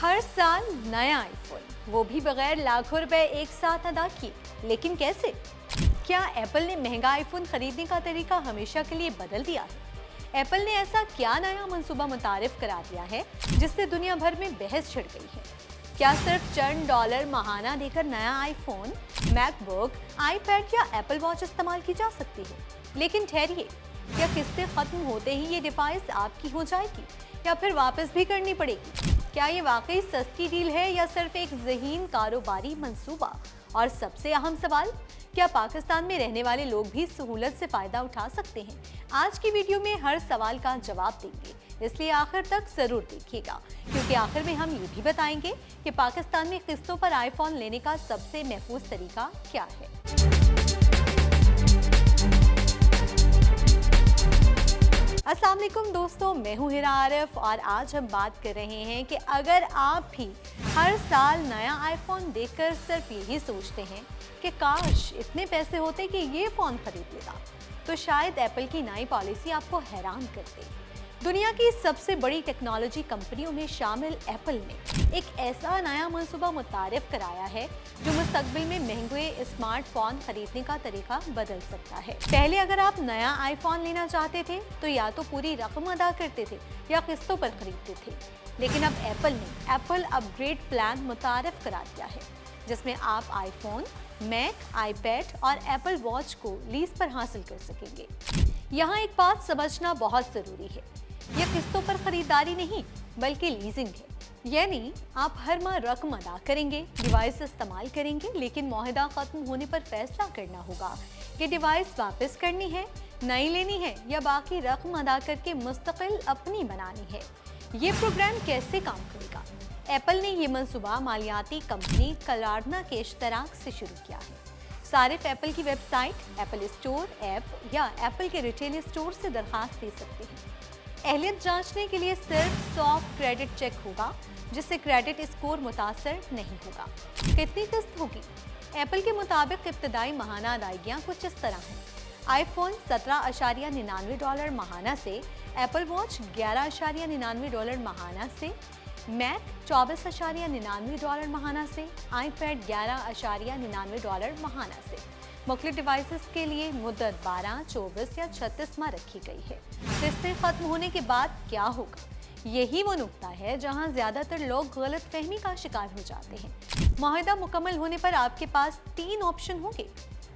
हर साल नया आईफोन, वो भी बगैर लाखों रुपए एक साथ अदा किए। लेकिन कैसे? क्या एप्पल ने महंगा आईफोन खरीदने का तरीका हमेशा के लिए बदल दिया है? एप्पल ने ऐसा क्या नया मंसूबा मुतारिफ करा दिया है जिससे दुनिया भर में बहस छिड़ गई है? क्या सिर्फ चंद डॉलर महाना देकर नया आईफोन, मैकबुक, आईपैड या एप्पल वॉच इस्तेमाल की जा सकती है? लेकिन ठहरिए, क्या किस्तें खत्म होते ही ये डिवाइस आपकी हो जाएगी या फिर वापस भी करनी पड़ेगी? क्या ये वाकई सस्ती डील है या सिर्फ एक ज़हीन कारोबारी मंसूबा? और सबसे अहम सवाल, क्या पाकिस्तान में रहने वाले लोग भी सहूलत से फायदा उठा सकते हैं? आज की वीडियो में हर सवाल का जवाब देंगे, इसलिए आखिर तक जरूर देखिएगा, क्योंकि आखिर में हम ये भी बताएंगे कि पाकिस्तान में किस्तों पर आईफोन लेने का सबसे महफूज तरीका क्या है। अस्सलाम वालेकुम दोस्तों, मैं हूं हिरा आरिफ और आज हम बात कर रहे हैं कि अगर आप भी हर साल नया आईफोन देखकर सिर्फ यही सोचते हैं कि काश इतने पैसे होते कि ये फ़ोन खरीद लेता, तो शायद एप्पल की नई पॉलिसी आपको हैरान कर दे। दुनिया की सबसे बड़ी टेक्नोलॉजी कंपनियों में शामिल एप्पल ने एक ऐसा नया मंसूबा मुतारिफ कराया है जो मुस्तकबिल में महंगे स्मार्टफोन खरीदने का तरीका बदल सकता है। पहले अगर आप नया आईफोन लेना चाहते थे तो या तो पूरी रकम अदा करते थे या किस्तों पर खरीदते थे, लेकिन अब एप्पल ने एप्पल अपग्रेड प्लान मुतारिफ करा दिया है, जिसमें आप आईफोन, मैक, आईपैड और एप्पल वॉच को लीज पर हासिल कर सकेंगे। यहाँ एक बात समझना बहुत जरूरी है, यह किस्तों पर खरीदारी नहीं बल्कि लीजिंग है। यानी आप हर माह रकम अदा करेंगे, डिवाइस इस्तेमाल करेंगे, लेकिन मुआहदा खत्म होने पर फैसला करना होगा कि डिवाइस वापस करनी है, नई लेनी है या बाकी रकम अदा करके मुस्तकिल अपनी बनानी है। ये प्रोग्राम कैसे काम करेगा? एप्पल ने ये मंसूबा मालियाती कंपनी कलार्ना के इश्तराक से शुरू किया है। सारिफ एप्पल की वेबसाइट, एप्पल स्टोर ऐप या एप्पल के रिटेल स्टोर से दरखास्त दे सकते हैं। अहलियत जांचने के लिए सिर्फ सॉफ्ट क्रेडिट चेक होगा, जिससे क्रेडिट स्कोर मुतासर नहीं होगा। कितनी किस्त होगी? एप्पल के मुताबिक इब्तदाई महाना अदायगियाँ कुछ इस तरह हैं। आईफोन $17.99 महाना से, एप्पल वॉच $11.99 महाना से, मैक $24.99 महाना से, आईपैड $11.99 महाना से। मुख्तलिफ डिवाइसेस के लिए मुद्दत 12, 24 या 36 माह रखी गई है। किस्तें खत्म होने के बाद क्या होगा? यही वो नुक्ता है जहां ज्यादातर लोग गलत फहमी का शिकार हो जाते हैं। मुआहदा मुकम्मल होने पर आपके पास 3 ऑप्शन होंगे।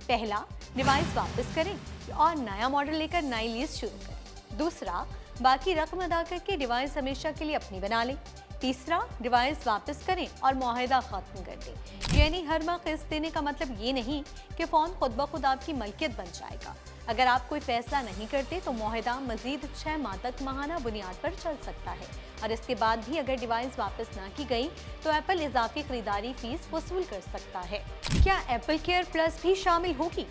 पहला, डिवाइस वापस करें और नया मॉडल लेकर नई लीज शुरू करें। दूसरा, बाकी रकम अदा करके डिवाइस हमेशा के लिए अपनी बना लें। तीसरा, डिवाइस वापस करें और मुआहदा खत्म कर दें। यानी हर माह किस्त देने का मतलब ये नहीं कि फ़ोन खुद ब खुद आपकी मलकियत बन जाएगा। अगर आप कोई फैसला नहीं करते तो मुआहदा मजीद 6 माह तक माहाना बुनियाद पर चल सकता है, और इसके बाद भी अगर डिवाइस वापस ना की गई तो एप्पल इजाफी खरीदारी फीस वसूल कर सकता है। क्या एप्पल केयर प्लस भी शामिल होगी?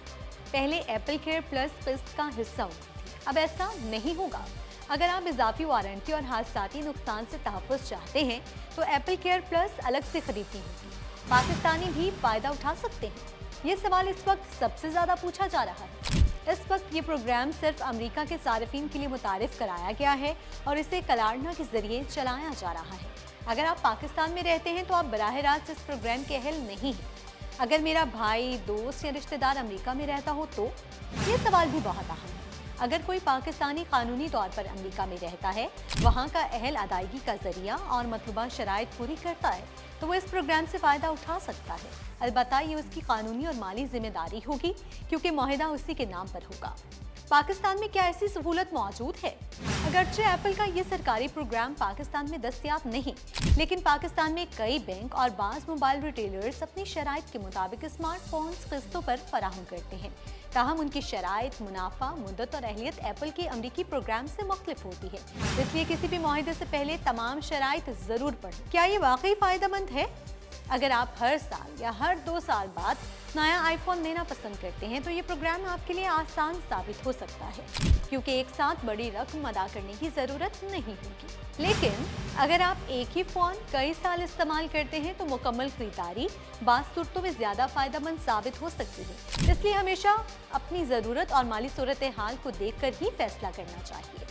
पहले एप्पल केयर प्लस किस्त का हिस्सा होती थी, अब ऐसा नहीं होगा। अगर आप इजाफी वारंटी और हादसाती नुकसान से तहफ़्फ़ुज़ चाहते हैं तो एप्पल केयर प्लस अलग से खरीदनी होगी। पाकिस्तानी भी फ़ायदा उठा सकते हैं? ये सवाल इस वक्त सबसे ज़्यादा पूछा जा रहा है। इस वक्त ये प्रोग्राम सिर्फ अमेरिका के सारिफिन के लिए मुतारिफ कराया गया है और इसे कलार्ना के जरिए चलाया जा रहा है। अगर आप पाकिस्तान में रहते हैं तो आप बराह रास्त इस प्रोग्राम के अहल नहीं हैं। अगर मेरा भाई, दोस्त या रिश्तेदार अमेरिका में रहता हो तो ये सवाल भी बहुत अहम है। अगर कोई पाकिस्तानी कानूनी तौर पर अमेरिका में रहता है, वहाँ का अहल अदायगी का जरिया और मतलूबा शराइत पूरी करता है, तो वो इस प्रोग्राम से फ़ायदा उठा सकता है। अलबत्ता ये उसकी कानूनी और माली जिम्मेदारी होगी, क्योंकि मुआहदा उसी के नाम पर होगा। पाकिस्तान में क्या ऐसी सहूलत मौजूद है? अगरचे एप्पल का ये सरकारी प्रोग्राम पाकिस्तान में दस्तयाब नहीं, लेकिन पाकिस्तान में कई बैंक और बाज़ मोबाइल रिटेलर्स अपनी शराइत के मुताबिक स्मार्टफोन्स किस्तों पर फराहम करते हैं। ताहम उनकी शराइत, मुनाफा, मुद्दत और अहलियत एप्पल के अमरीकी प्रोग्राम से मुख्तलिफ होती है, इसलिए किसी भी मुआहदे से पहले तमाम शराइत ज़रूर पढ़ें। क्या ये वाकई फ़ायदेमंद है? अगर आप हर साल या हर 2 साल बाद नया आईफोन लेना पसंद करते हैं तो ये प्रोग्राम आपके लिए आसान साबित हो सकता है, क्योंकि एक साथ बड़ी रकम अदा करने की ज़रूरत नहीं होगी। लेकिन अगर आप एक ही फ़ोन कई साल इस्तेमाल करते हैं तो मुकम्मल खरीदारी बाज़ सूरतों में ज़्यादा फ़ायदेमंद साबित हो सकती है। इसलिए हमेशा अपनी ज़रूरत और माली सूरत हाल को देख कर ही फैसला करना चाहिए।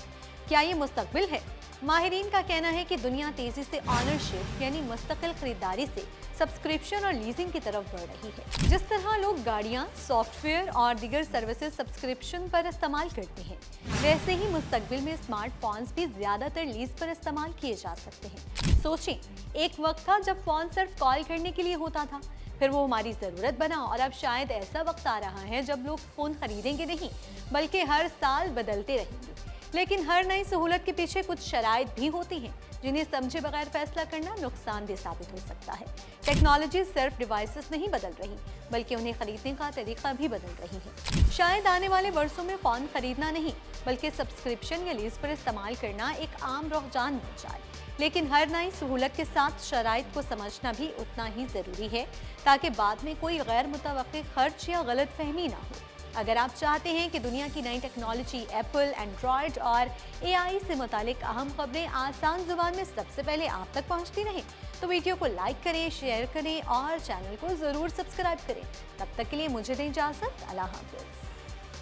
क्या ये मुस्तकबिल है? माहिरीन का कहना है कि दुनिया तेजी से ऑनरशिप यानी मुस्तकिल खरीदारी से सब्सक्रिप्शन और लीजिंग की तरफ बढ़ रही है। जिस तरह लोग गाड़ियां, सॉफ्टवेयर और दीगर सर्विसेज सब्सक्रिप्शन पर इस्तेमाल करते हैं, वैसे ही मुस्तकबिल में स्मार्टफोन्स भी ज्यादातर लीज पर इस्तेमाल किए जा सकते हैं। सोचें, एक वक्त था जब फोन सिर्फ कॉल करने के लिए होता था, फिर वो हमारी ज़रूरत बना और अब शायद ऐसा वक्त आ रहा है जब लोग फ़ोन खरीदेंगे नहीं बल्कि हर साल बदलते रहेंगे। लेकिन हर नई सहूलत के पीछे कुछ शराइत भी होती हैं जिन्हें समझे बगैर फैसला करना नुकसानदेह साबित हो सकता है। टेक्नोलॉजी सिर्फ डिवाइसेस नहीं बदल रही बल्कि उन्हें खरीदने का तरीका भी बदल रही है। शायद आने वाले वर्षों में फ़ोन खरीदना नहीं बल्कि सब्सक्रिप्शन या लीज पर इस्तेमाल करना एक आम रुझान बन जाए। लेकिन हर नई सहूलत के साथ शराइत को समझना भी उतना ही ज़रूरी है ताकि बाद में कोई गैर मुतवक्किल खर्च या गलत फहमी ना हो। अगर आप चाहते हैं कि दुनिया की नई टेक्नोलॉजी, एप्पल, एंड्रॉयड और एआई से मुतालिक अहम खबरें आसान ज़ुबान में सबसे पहले आप तक पहुंचती रहें, तो वीडियो को लाइक करें, शेयर करें और चैनल को ज़रूर सब्सक्राइब करें। तब तक के लिए मुझे दें इजाज़त। अल्लाह हाफ़िज़।